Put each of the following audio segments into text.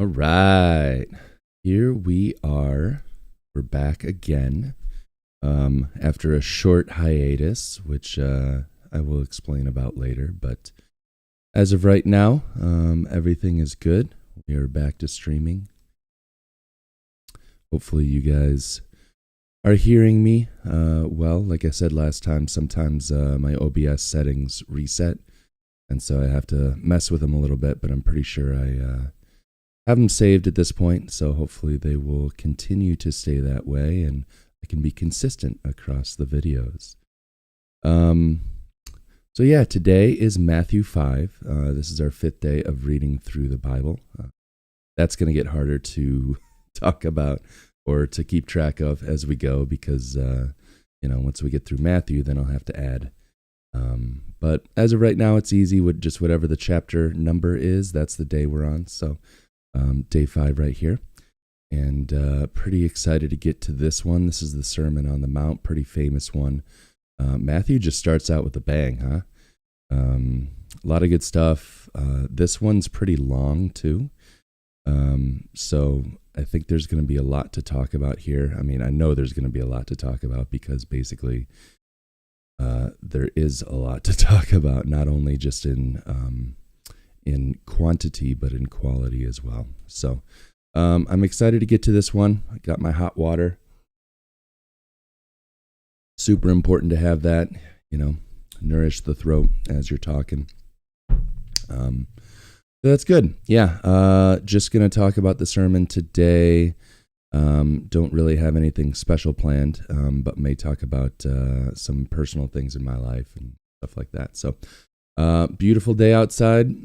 All right. Here we are. We're back again after a short hiatus, which I will explain about later. But as of right now, everything is good. We are back to streaming. Hopefully you guys are hearing me well. Like I said last time, sometimes my OBS settings reset, and so I have to mess with them a little bit, but I'm pretty sure I have them saved at this point, so hopefully they will continue to stay that way, and I can be consistent across the videos. So yeah, today is Matthew 5. This is our 5th day of reading through the Bible. That's going to get harder to talk about or to keep track of as we go because, once we get through Matthew, then I'll have to add. But as of right now, it's easy with just whatever the chapter number is. That's the day we're on, so day 5 right here. And pretty excited to get to this one. This is the Sermon on the Mount, pretty famous one. Matthew just starts out with a bang, huh? A lot of good stuff. This one's pretty long, too. So I think there's going to be a lot to talk about here. I mean, I know there's going to be a lot to talk about because basically there is a lot to talk about, not only just in quantity, but in quality as well. So I'm excited to get to this one. I got my hot water. Super important to have that, nourish the throat as you're talking. So that's good. Yeah, just going to talk about the sermon today. Don't really have anything special planned, but may talk about some personal things in my life and stuff like that. So beautiful day outside.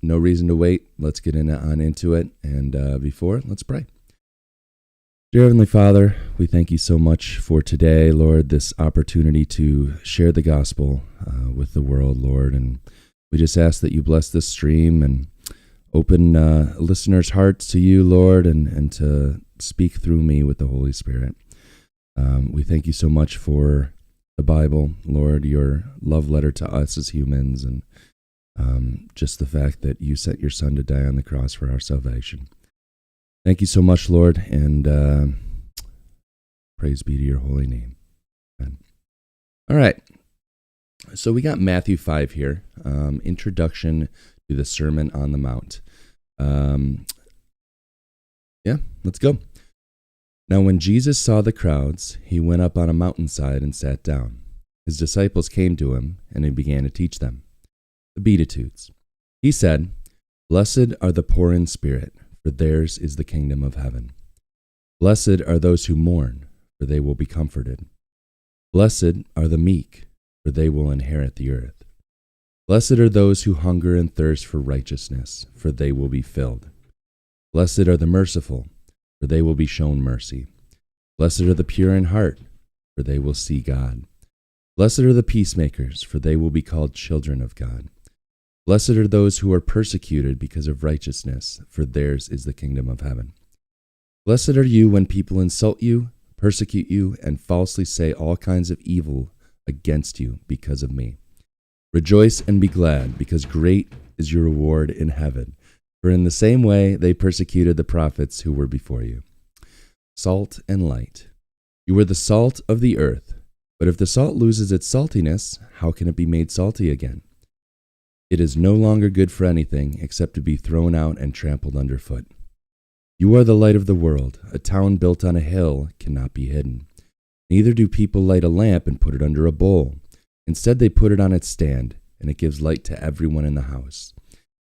No reason to wait. Let's get on into it. And let's pray. Dear Heavenly Father, we thank you so much for today, Lord, this opportunity to share the gospel with the world, Lord. And we just ask that you bless this stream and open listeners' hearts to you, Lord, and to speak through me with the Holy Spirit. We thank you so much for the Bible, Lord, your love letter to us as humans, and just the fact that you sent your Son to die on the cross for our salvation. Thank you so much, Lord, and praise be to your holy name. Amen. All right, so we got Matthew 5 here, introduction to the Sermon on the Mount. Let's go. Now, when Jesus saw the crowds, he went up on a mountainside and sat down. His disciples came to him, and he began to teach them the Beatitudes. He said, "Blessed are the poor in spirit, for theirs is the kingdom of heaven. Blessed are those who mourn, for they will be comforted. Blessed are the meek, for they will inherit the earth. Blessed are those who hunger and thirst for righteousness, for they will be filled. Blessed are the merciful, for they will be shown mercy. Blessed are the pure in heart, for they will see God. Blessed are the peacemakers, for they will be called children of God. Blessed are those who are persecuted because of righteousness, for theirs is the kingdom of heaven. Blessed are you when people insult you, persecute you, and falsely say all kinds of evil against you because of me. Rejoice and be glad, because great is your reward in heaven. For in the same way they persecuted the prophets who were before you. Salt and light. You are the salt of the earth, but if the salt loses its saltiness, how can it be made salty again? It is no longer good for anything except to be thrown out and trampled underfoot. You are the light of the world. A town built on a hill cannot be hidden. Neither do people light a lamp and put it under a bowl. Instead, they put it on its stand, and it gives light to everyone in the house.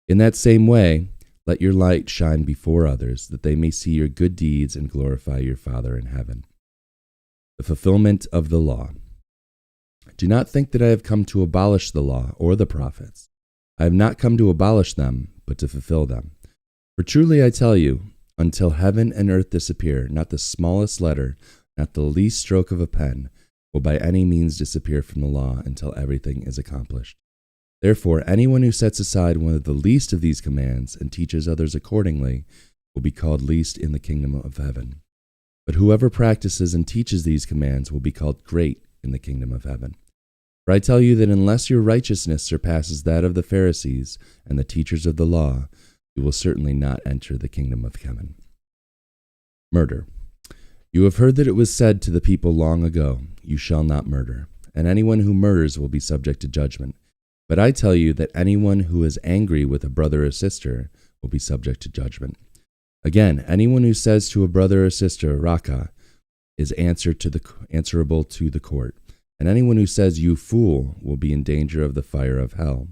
In that same way, let your light shine before others, that they may see your good deeds and glorify your Father in heaven." The fulfillment of the law. Do not think that I have come to abolish the law or the prophets. I have not come to abolish them, but to fulfill them. For truly I tell you, until heaven and earth disappear, not the smallest letter, not the least stroke of a pen, will by any means disappear from the law until everything is accomplished. Therefore, anyone who sets aside one of the least of these commands and teaches others accordingly will be called least in the kingdom of heaven. But whoever practices and teaches these commands will be called great in the kingdom of heaven. For I tell you that unless your righteousness surpasses that of the Pharisees and the teachers of the law, you will certainly not enter the kingdom of heaven. Murder. You have heard that it was said to the people long ago, "You shall not murder," and anyone who murders will be subject to judgment. But I tell you that anyone who is angry with a brother or sister will be subject to judgment. Again, anyone who says to a brother or sister, "Raka," is answerable to the court, and anyone who says, "You fool," will be in danger of the fire of hell.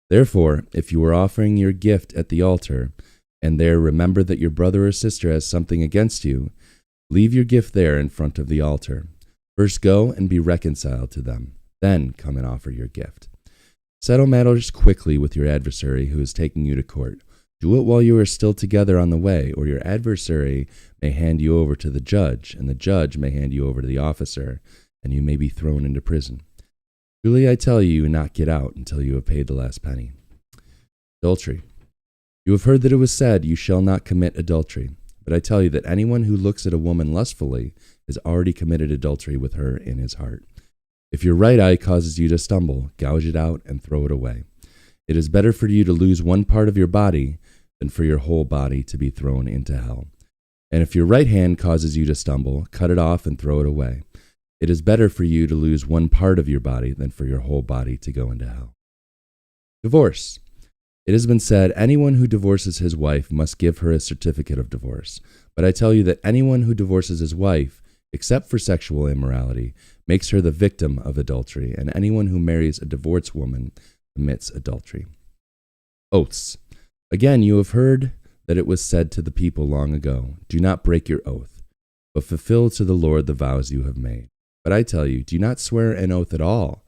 Therefore, if you are offering your gift at the altar, and there remember that your brother or sister has something against you, leave your gift there in front of the altar. First go and be reconciled to them, then come and offer your gift. Settle matters quickly with your adversary who is taking you to court. Do it while you are still together on the way, or your adversary may hand you over to the judge, and the judge may hand you over to the officer, and you may be thrown into prison. Truly I tell you, you will not get out until you have paid the last penny. Adultery. You have heard that it was said, "You shall not commit adultery." But I tell you that anyone who looks at a woman lustfully has already committed adultery with her in his heart. If your right eye causes you to stumble, gouge it out and throw it away. It is better for you to lose one part of your body than for your whole body to be thrown into hell. And if your right hand causes you to stumble, cut it off and throw it away. It is better for you to lose one part of your body than for your whole body to go into hell. Divorce. It has been said, anyone who divorces his wife must give her a certificate of divorce. But I tell you that anyone who divorces his wife, except for sexual immorality, makes her the victim of adultery, and anyone who marries a divorced woman commits adultery. Oaths. Again, you have heard that it was said to the people long ago, "Do not break your oath, but fulfill to the Lord the vows you have made." But I tell you, do not swear an oath at all,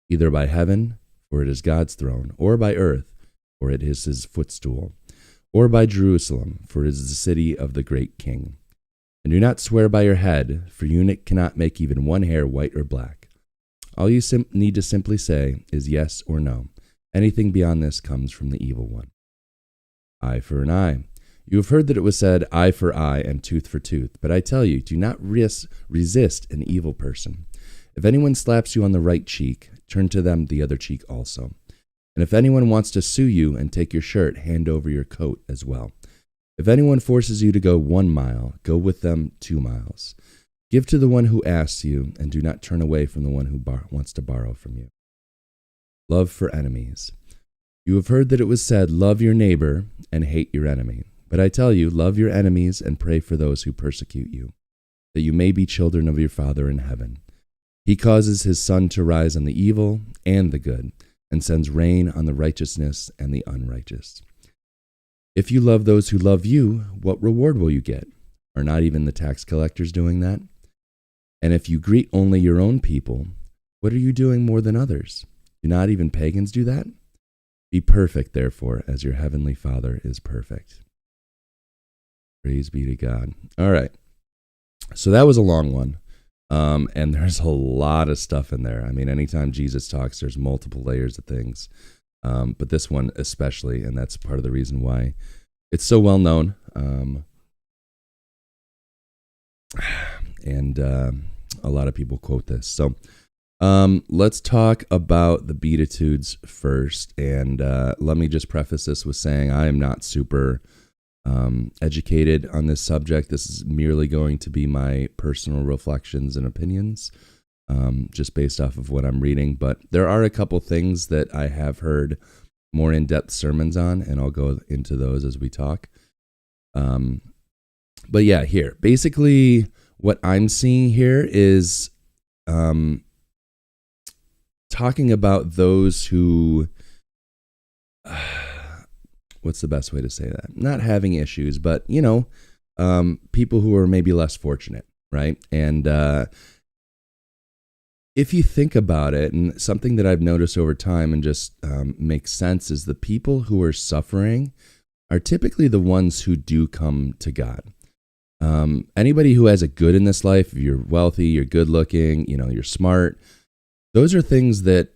either by heaven, for it is God's throne, or by earth, for it is his footstool, or by Jerusalem, for it is the city of the great king. And do not swear by your head, for you cannot make even one hair white or black. All you need to simply say is yes or no. Anything beyond this comes from the evil one. Eye for an eye. You have heard that it was said, "Eye for eye and tooth for tooth." But I tell you, do not resist an evil person. If anyone slaps you on the right cheek, turn to them the other cheek also. And if anyone wants to sue you and take your shirt, hand over your coat as well. If anyone forces you to go 1 mile, go with them 2 miles. Give to the one who asks you, and do not turn away from the one who wants to borrow from you. Love for enemies. You have heard that it was said, "Love your neighbor and hate your enemy." But I tell you, love your enemies and pray for those who persecute you, that you may be children of your Father in heaven. He causes his sun to rise on the evil and the good, and sends rain on the righteousness and the unrighteous. If you love those who love you, what reward will you get? Are not even the tax collectors doing that? And if you greet only your own people, what are you doing more than others? Do not even pagans do that? Be perfect, therefore, as your heavenly Father is perfect. Praise be to God. All right. So that was a long one. And there's a lot of stuff in there. I mean, anytime Jesus talks, there's multiple layers of things. But this one especially, and that's part of the reason why it's so well known. And a lot of people quote this. So let's talk about the Beatitudes first. And let me just preface this with saying I am not super educated on this subject. This is merely going to be my personal reflections and opinions, just based off of what I'm reading. But there are a couple things that I have heard more in-depth sermons on, and I'll go into those as we talk. But yeah, here, basically what I'm seeing here is talking about those who... what's the best way to say that? Not having issues, but, people who are maybe less fortunate, right? And if you think about it, and something that I've noticed over time and just makes sense, is the people who are suffering are typically the ones who do come to God. Anybody who has a good in this life, if you're wealthy, you're good looking, you're smart, those are things that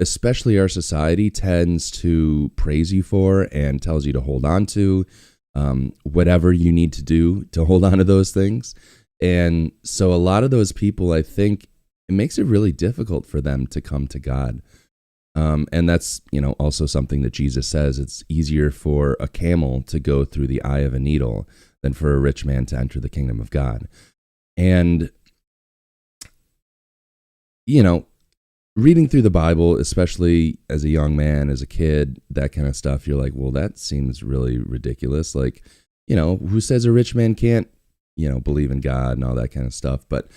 especially our society tends to praise you for and tells you to hold on to, whatever you need to do to hold on to those things. And so a lot of those people, I think it makes it really difficult for them to come to God. And that's, also something that Jesus says. It's easier for a camel to go through the eye of a needle than for a rich man to enter the kingdom of God. And, reading through the Bible, especially as a young man, as a kid, that kind of stuff, you're like, well, that seems really ridiculous. Like, who says a rich man can't, believe in God and all that kind of stuff. But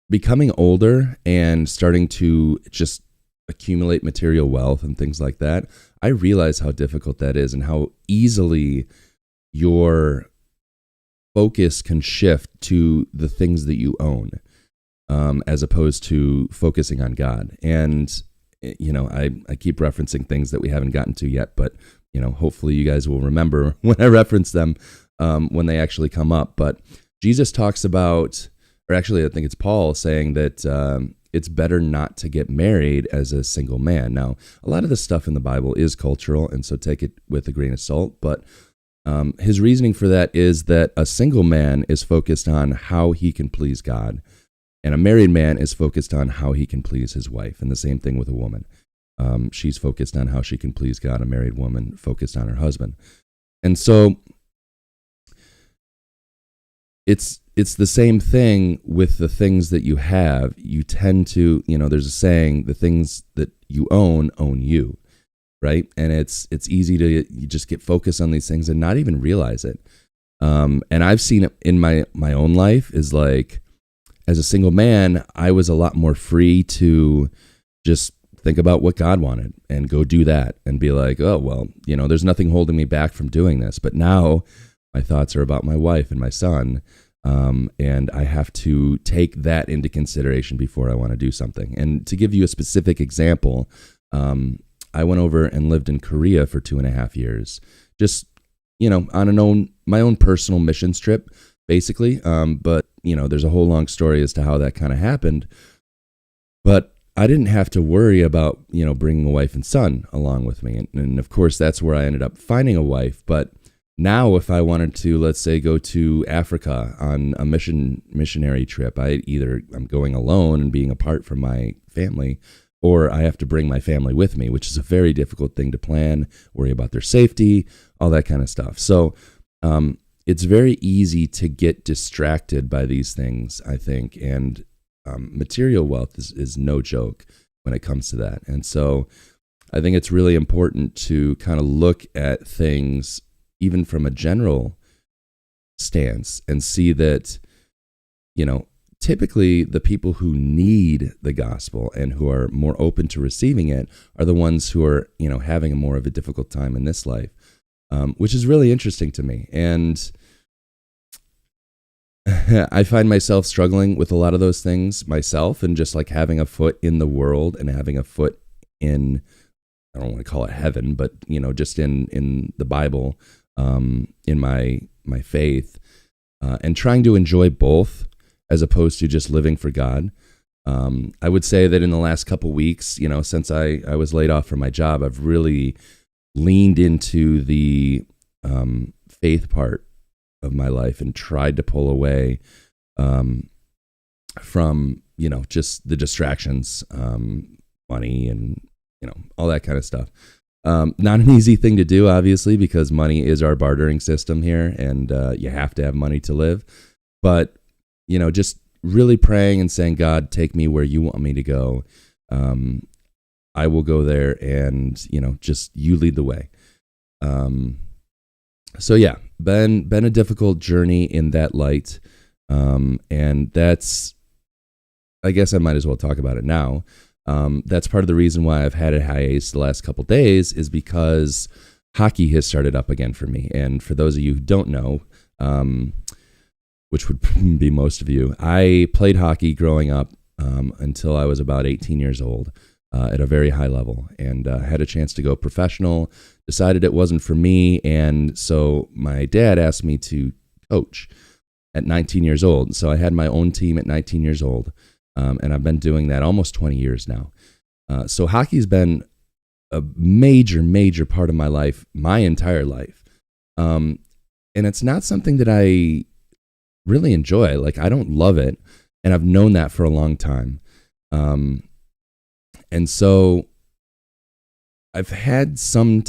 becoming older and starting to just accumulate material wealth and things like that, I realize how difficult that is and how easily your focus can shift to the things that you own, as opposed to focusing on God. And, I keep referencing things that we haven't gotten to yet, but, hopefully you guys will remember when I reference them, when they actually come up. But Jesus talks about, or actually I think it's Paul saying that it's better not to get married as a single man. Now, a lot of the stuff in the Bible is cultural, and so take it with a grain of salt, but his reasoning for that is that a single man is focused on how he can please God, and a married man is focused on how he can please his wife, and the same thing with a woman. She's focused on how she can please God, a married woman focused on her husband. And so it's the same thing with the things that you have. You tend to, there's a saying, the things that you own you, right? And it's easy to you just get focused on these things and not even realize it. And I've seen it in my own life is like, as a single man, I was a lot more free to just think about what God wanted and go do that and be like, oh, well, there's nothing holding me back from doing this. But now my thoughts are about my wife and my son. And I have to take that into consideration before I want to do something. And to give you a specific example, I went over and lived in Korea for 2.5 years, just, on my own personal missions trip, basically. But, there's a whole long story as to how that kind of happened. But I didn't have to worry about, bringing a wife and son along with me. And of course, that's where I ended up finding a wife. But now, if I wanted to, let's say, go to Africa on a missionary trip, I'm going alone and being apart from my family, or I have to bring my family with me, which is a very difficult thing to plan, worry about their safety, all that kind of stuff. So it's very easy to get distracted by these things, I think, and material wealth is no joke when it comes to that. And so I think it's really important to kind of look at things even from a general stance and see that, typically the people who need the gospel and who are more open to receiving it are the ones who are, having more of a difficult time in this life, which is really interesting to me. And I find myself struggling with a lot of those things myself, and just like having a foot in the world and having a foot in, I don't want to call it heaven, but, just in the Bible, in my faith, and trying to enjoy both as opposed to just living for God. I would say that in the last couple weeks, since I was laid off from my job, I've really leaned into the faith part of my life and tried to pull away from, just the distractions, money and, all that kind of stuff. Not an easy thing to do, obviously, because money is our bartering system here, and you have to have money to live. But, just really praying and saying, God, take me where you want me to go. I will go there, and, just you lead the way. So yeah, been a difficult journey in that light. And that's, I guess I might as well talk about it now. That's part of the reason why I've had a hiatus the last couple days, is because hockey has started up again for me. And for those of you who don't know, which would be most of you, I played hockey growing up until I was about 18 years old at a very high level, and had a chance to go professional, decided it wasn't for me. And so my dad asked me to coach at 19 years old. So I had my own team at 19 years old. And I've been doing that almost 20 years now. So hockey's been a major, major part of my life, my entire life. And it's not something that I really enjoy. Like, I don't love it. And I've known that for a long time. And so I've had some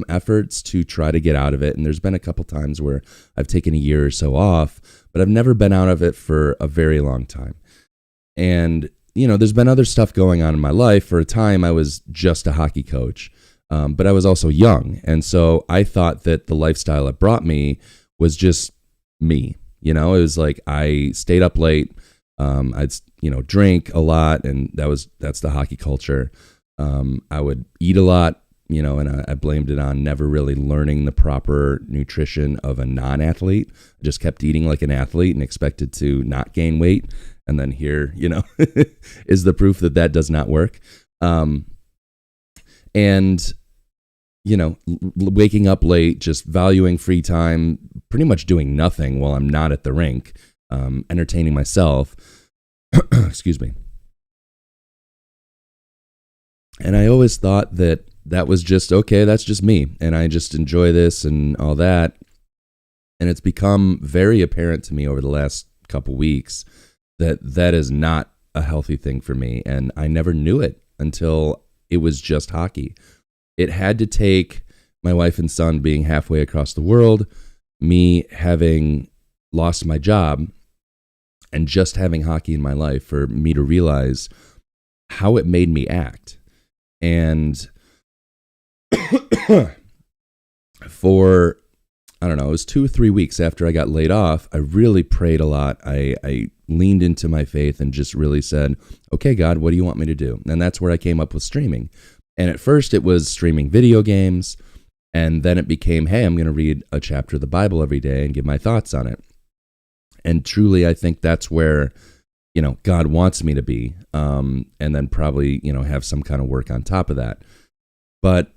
efforts to try to get out of it. And there's been a couple times where I've taken a year or so off, but I've never been out of it for a very long time. And, there's been other stuff going on in my life. For a time, I was just a hockey coach, but I was also young. And so I thought that the lifestyle it brought me was just me. It was like I stayed up late. I'd, drink a lot, and that's the hockey culture. I would eat a lot, and I blamed it on never really learning the proper nutrition of a non-athlete. I just kept eating like an athlete and expected to not gain weight. And then here, is the proof that does not work. Waking up late, just valuing free time, pretty much doing nothing while I'm not at the rink, entertaining myself. Excuse me. And I always thought that was just, okay, that's just me. And I just enjoy this and all that. And it's become very apparent to me over the last couple weeks that is not a healthy thing for me. And I never knew it until it was just hockey. It had to take my wife and son being halfway across the world, me having lost my job, and just having hockey in my life for me to realize how it made me act. And for, I don't know, it was 2 or 3 weeks after I got laid off, I really prayed a lot. I leaned into my faith and just really said, okay, God, what do you want me to do? And that's where I came up with streaming. And at first it was streaming video games. And then it became, hey, I'm going to read a chapter of the Bible every day and give my thoughts on it. And truly, I think that's where, God wants me to be. And then probably, have some kind of work on top of that. But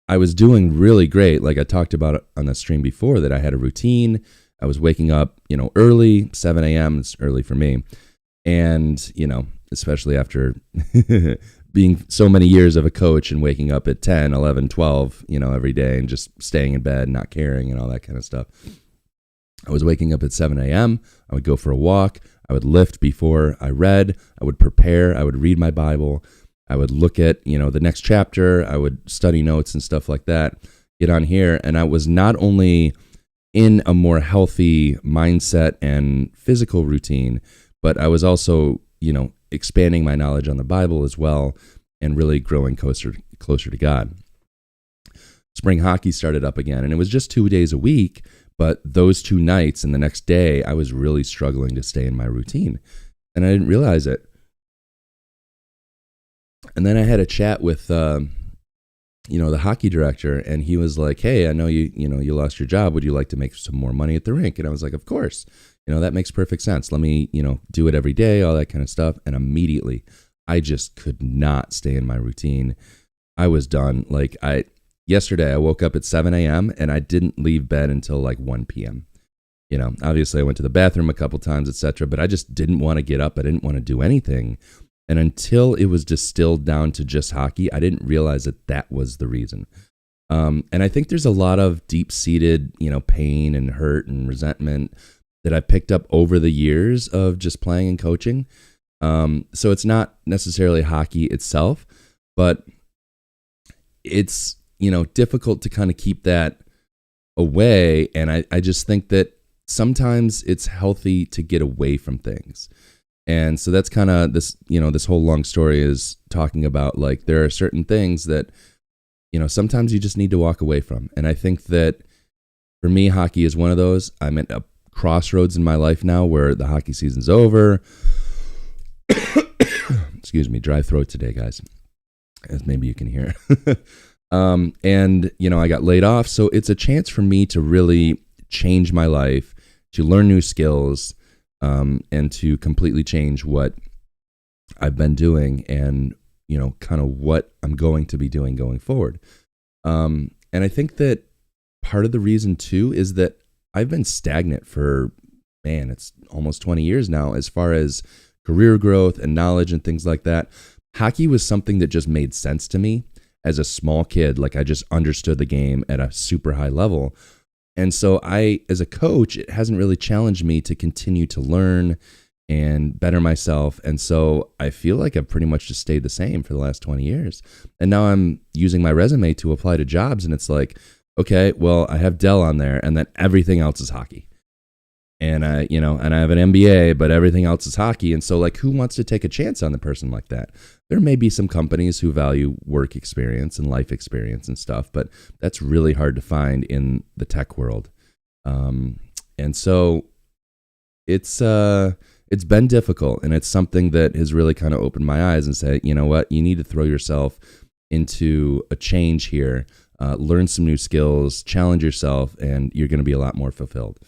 I was doing really great. Like I talked about on the stream before, that I had a routine. I was waking up, early, 7 a.m. It's early for me. And, especially after being so many years of a coach and waking up at 10, 11, 12, every day and just staying in bed, not caring and all that kind of stuff. I was waking up at 7 a.m. I would go for a walk. I would lift before I read. I would prepare. I would read my Bible. I would look at, the next chapter. I would study notes and stuff like that, get on here. And I was not only in a more healthy mindset and physical routine, but I was also, expanding my knowledge on the Bible as well and really growing closer to God. Spring hockey started up again, and it was just 2 days a week, but those 2 nights and the next day, I was really struggling to stay in my routine, and I didn't realize it. And then I had a chat with, the hockey director, and he was like, hey, I know you lost your job. Would you like to make some more money at the rink? And I was like, of course. That makes perfect sense. Let me, do it every day, all that kind of stuff. And immediately, I just could not stay in my routine. I was done. Yesterday, I woke up at 7 a.m. and I didn't leave bed until 1 p.m. Obviously I went to the bathroom a couple times, etc., but I just didn't want to get up. I didn't want to do anything. And until it was distilled down to just hockey, I didn't realize that was the reason. And I think there's a lot of deep-seated, pain and hurt and resentment that I picked up over the years of just playing and coaching. So it's not necessarily hockey itself, but it's, difficult to kind of keep that away. And I just think that sometimes it's healthy to get away from things. And so that's kind of this, this whole long story is talking about there are certain things that, sometimes you just need to walk away from. And I think that for me, hockey is one of those. I'm at a crossroads in my life now where the hockey season's over. Excuse me, dry throat today, guys, as maybe you can hear. And, I got laid off. So it's a chance for me to really change my life, to learn new skills, and to completely change what I've been doing and, kind of what I'm going to be doing going forward. And I think that part of the reason too is that I've been stagnant for, it's almost 20 years now as far as career growth and knowledge and things like that. Hockey was something that just made sense to me as a small kid. I just understood the game at a super high level. And so as a coach, it hasn't really challenged me to continue to learn and better myself. And so I feel like I've pretty much just stayed the same for the last 20 years. And now I'm using my resume to apply to jobs. And it's like, okay, well, I have Dell on there, and then everything else is hockey. And I have an MBA, but everything else is hockey. And so, like, who wants to take a chance on a person like that? There may be some companies who value work experience and life experience and stuff, but that's really hard to find in the tech world. And so it's been difficult, and it's something that has really kind of opened my eyes and said, you know what, you need to throw yourself into a change here, learn some new skills, challenge yourself, and you're going to be a lot more fulfilled.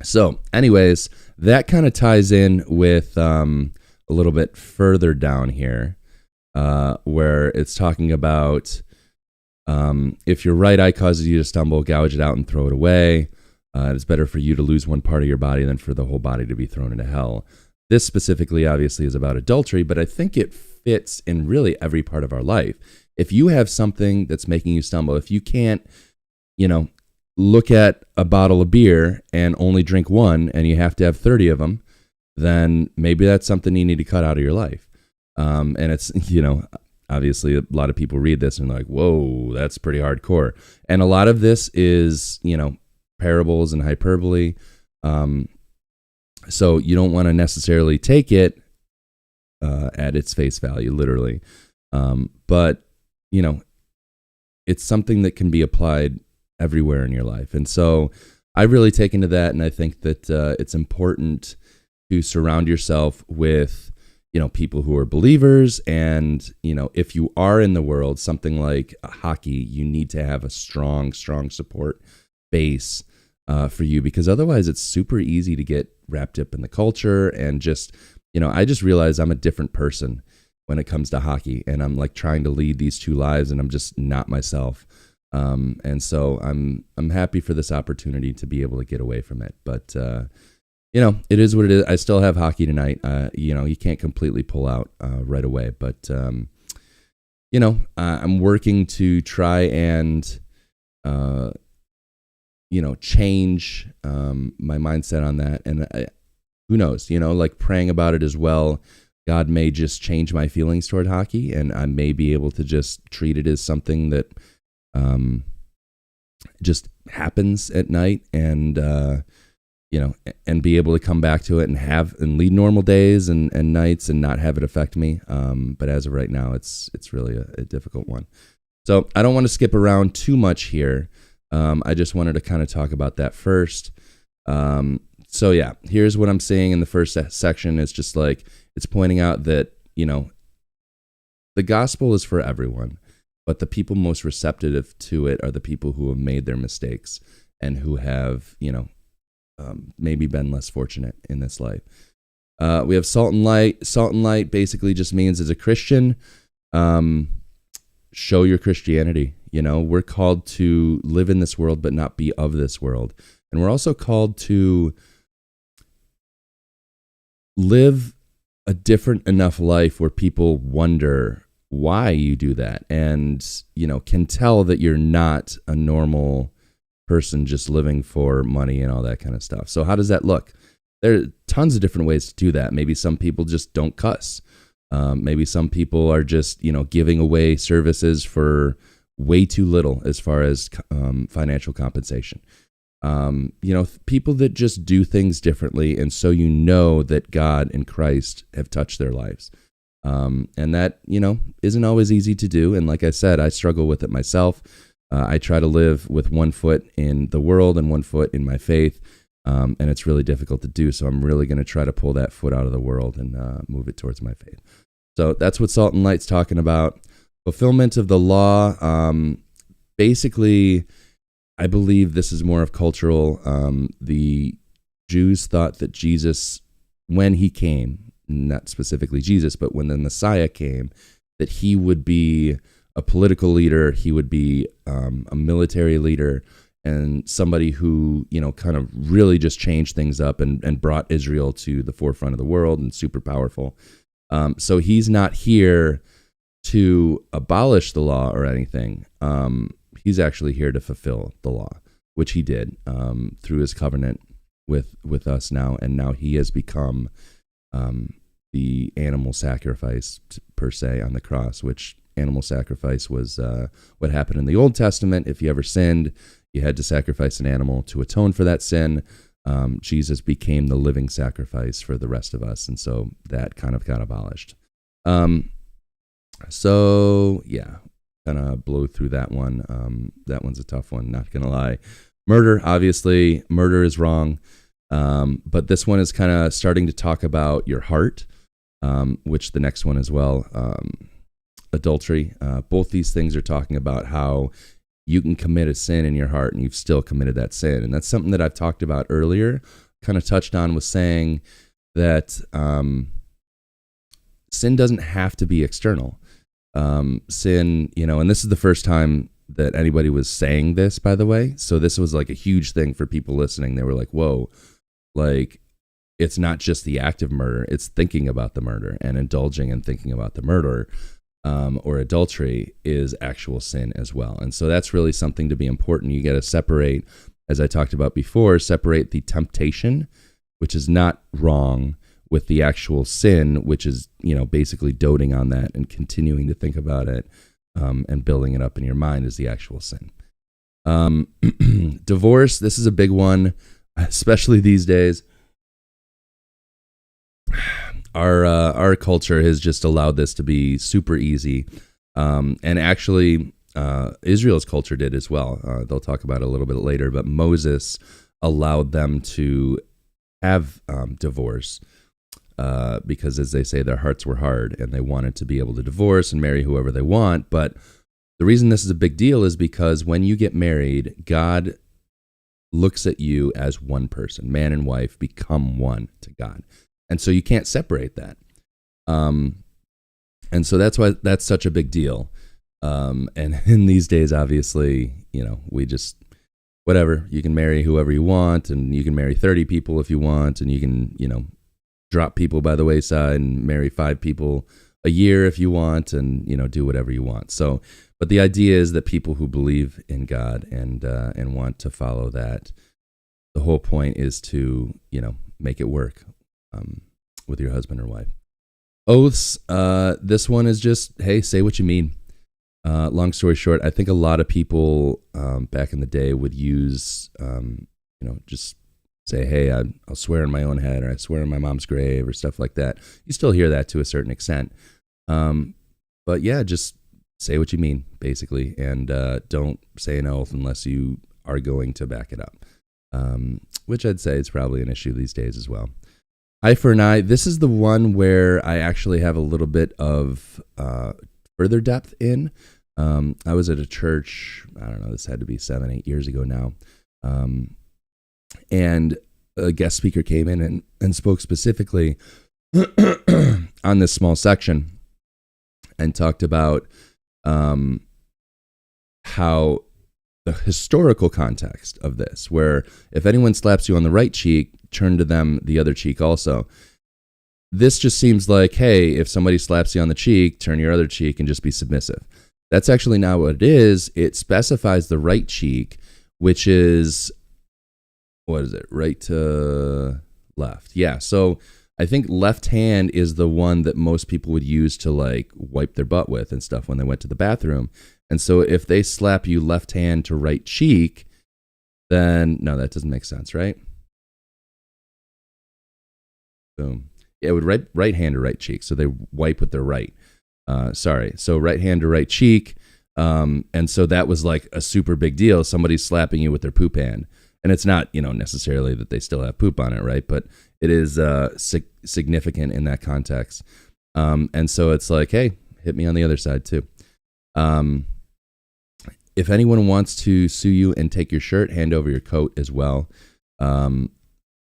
So anyways, that kind of ties in with a little bit further down here, where it's talking about if your right eye causes you to stumble, gouge it out and throw it away. It's better for you to lose one part of your body than for the whole body to be thrown into hell. This specifically, obviously, is about adultery, but I think it fits in really every part of our life. If you have something that's making you stumble, if you can't, look at a bottle of beer and only drink one, and you have to have 30 of them, then maybe that's something you need to cut out of your life. And it's, obviously a lot of people read this and they're like, whoa, that's pretty hardcore. And a lot of this is, parables and hyperbole. So you don't want to necessarily take it at its face value, literally. But, it's something that can be applied everywhere in your life. And so I've really taken to that, and I think that it's important to surround yourself with, people who are believers. And, if you are in the world, something like hockey, you need to have a strong support base for you, because otherwise it's super easy to get wrapped up in the culture. And just, I just realized I'm a different person when it comes to hockey, and I'm like trying to lead these two lives, and I'm just not myself. And so I'm happy for this opportunity to be able to get away from it. But, it is what it is. I still have hockey tonight. You can't completely pull out right away. But, I'm working to try and, change my mindset on that. And who knows, like praying about it as well. God may just change my feelings toward hockey, and I may be able to just treat it as something that just happens at night, and and be able to come back to it and lead normal days and nights and not have it affect me. But as of right now, it's really a difficult one. So I don't want to skip around too much here. I just wanted to kind of talk about that first. So yeah, here's what I'm saying in the first section. It's just like, it's pointing out that, the gospel is for everyone, but the people most receptive to it are the people who have made their mistakes and who have, maybe been less fortunate in this life. We have salt and light. Salt and light basically just means, as a Christian, show your Christianity. We're called to live in this world, but not be of this world. And we're also called to live a different enough life where people wonder why you do that, and, can tell that you're not a normal person just living for money and all that kind of stuff. So how does that look? There are tons of different ways to do that. Maybe some people just don't cuss. Maybe some people are just, giving away services for way too little as far as financial compensation. People that just do things differently, and so that God and Christ have touched their lives. And that, isn't always easy to do. And like I said, I struggle with it myself. I try to live with one foot in the world and one foot in my faith, and it's really difficult to do. So I'm really going to try to pull that foot out of the world and move it towards my faith. So that's what Salt and Light's talking about. Fulfillment of the law. Basically, I believe this is more of cultural. The Jews thought that Jesus, when he came, not specifically Jesus, but when the Messiah came, that he would be a political leader, he would be a military leader, and somebody who, kind of really just changed things up and brought Israel to the forefront of the world and super powerful. So he's not here to abolish the law or anything. He's actually here to fulfill the law, which he did through his covenant with us now, and now he has become the animal sacrifice per se on the cross, which animal sacrifice was what happened in the Old Testament. If you ever sinned, you had to sacrifice an animal to atone for that sin. Jesus became the living sacrifice for the rest of us, and so that kind of got abolished. So yeah, kind of blow through that one. That one's a tough one, not gonna lie. Murder, obviously, murder is wrong, but this one is kind of starting to talk about your heart, which the next one as well. Adultery. Both these things are talking about how you can commit a sin in your heart and you've still committed that sin. And that's something that I've talked about earlier, kind of touched on, was saying that sin doesn't have to be external. Sin, and this is the first time that anybody was saying this, by the way. So this was like a huge thing for people listening. They were like, whoa, like it's not just the act of murder, it's thinking about the murder and indulging and thinking about the murder. Or adultery is actual sin as well. And so that's really something to be important. You got to separate, as I talked about before, separate the temptation, which is not wrong, with the actual sin, which is, basically doting on that and continuing to think about it and building it up in your mind is the actual sin. Divorce, this is a big one, especially these days. Our culture has just allowed this to be super easy, and actually Israel's culture did as well. They'll talk about it a little bit later, but Moses allowed them to have divorce because, as they say, their hearts were hard and they wanted to be able to divorce and marry whoever they want. But the reason this is a big deal is because when you get married, God looks at you as one person. Man and wife become one to God. And so you can't separate that. And so that's why that's such a big deal. And in these days, obviously, we just, whatever, you can marry whoever you want, and you can marry 30 people if you want, and you can, drop people by the wayside and marry 5 people a year if you want, and, do whatever you want. So, but the idea is that people who believe in God and want to follow that, the whole point is to, make it work. With your husband or wife. Oaths, this one is just, hey, say what you mean. Long story short, I think a lot of people back in the day would use, just say, hey, I'll swear on my own head, or I swear on my mom's grave, or stuff like that. You still hear that to a certain extent. But yeah, just say what you mean, basically, and don't say an oath unless you are going to back it up, which I'd say is probably an issue these days as well. Eye for an eye. This is the one where I actually have a little bit of further depth in. I was at a church, I don't know, this had to be 7-8 years ago now. And a guest speaker came in and spoke specifically on this small section and talked about how the historical context of this, where if anyone slaps you on the right cheek, turn to them the other cheek also. This just seems like, hey, if somebody slaps you on the cheek, turn your other cheek and just be submissive. That's actually not what it is. It specifies the right cheek, which is, what is it? Right to left. Yeah. So I think left hand is the one that most people would use to like wipe their butt with and stuff when they went to the bathroom. And so if they slap you left hand to right cheek, then no, that doesn't make sense, right? Boom. Yeah, it would right hand to right cheek. So they wipe with their right. So right hand to right cheek. And so that was like a super big deal. Somebody's slapping you with their poop hand. And it's not, necessarily that they still have poop on it, right? But it is significant in that context. And so it's like, hey, hit me on the other side too. If anyone wants to sue you and take your shirt, hand over your coat as well.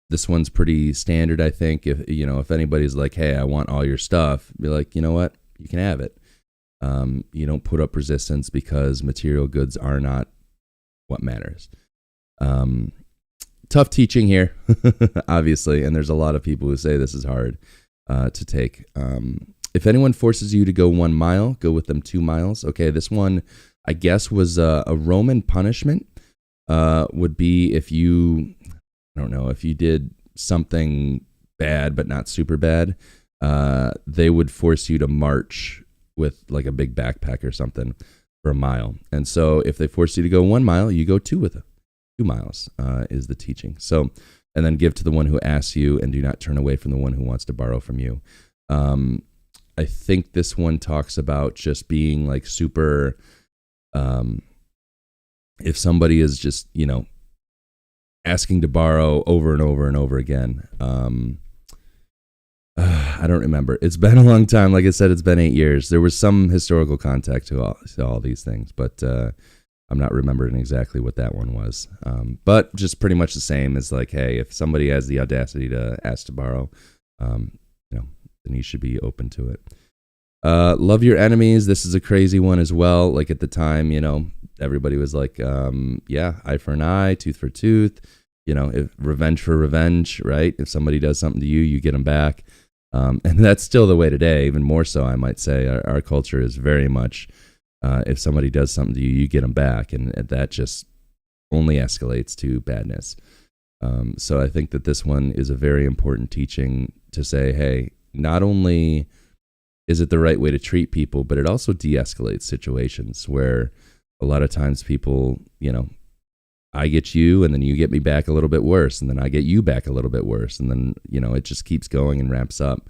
This one's pretty standard, I think. If anybody's like, hey, I want all your stuff, be like, you know what? You can have it. You don't put up resistance because material goods are not what matters. Tough teaching here, obviously, and there's a lot of people who say this is hard to take. If anyone forces you to go 1 mile, go with them 2 miles. Okay, this one, I guess, was a Roman punishment. Would be if you, I don't know, if you did something bad but not super bad, they would force you to march with like a big backpack or something for a mile. And so if they force you to go 1 mile, you go two with it. 2 miles is the teaching. So, and then give to the one who asks you, and do not turn away from the one who wants to borrow from you. I think this one talks about just being like super, if somebody is just, asking to borrow over and over and over again. I don't remember. It's been a long time. Like I said, it's been 8 years. There was some historical context to all these things, but I'm not remembering exactly what that one was. But just pretty much the same as like, hey, if somebody has the audacity to ask to borrow, then you should be open to it. Love your enemies. This is a crazy one as well. Like at the time, everybody was like, eye for an eye, tooth for tooth, if revenge for revenge, right? If somebody does something to you, you get them back. And that's still the way today, even more so, I might say. Our culture is very much, if somebody does something to you, you get them back. And that just only escalates to badness. So I think that this one is a very important teaching to say, hey, not only is it the right way to treat people, but it also de-escalates situations where a lot of times people, I get you and then you get me back a little bit worse, and then I get you back a little bit worse, and then, it just keeps going and ramps up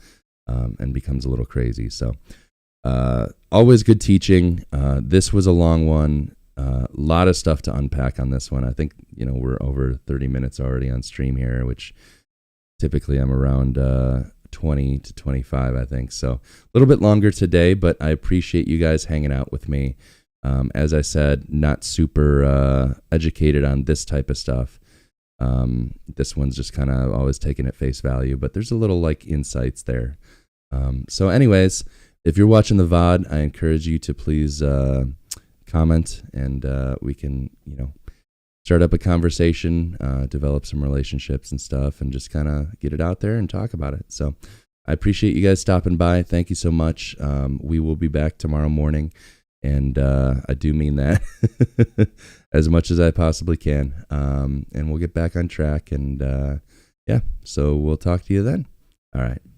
and becomes a little crazy. So always good teaching. This was a long one. A lot of stuff to unpack on this one. I think, we're over 30 minutes already on stream here, which typically I'm around 20 to 25, I think. So a little bit longer today, but I appreciate you guys hanging out with me. As I said, not super educated on this type of stuff. This one's just kind of always taken at face value, but there's a little like insights there. So anyways, if you're watching the VOD, I encourage you to please comment, and we can, start up a conversation, develop some relationships and stuff, and just kind of get it out there and talk about it. So I appreciate you guys stopping by. Thank you so much. We will be back tomorrow morning, and I do mean that as much as I possibly can. And we'll get back on track, and so we'll talk to you then. All right.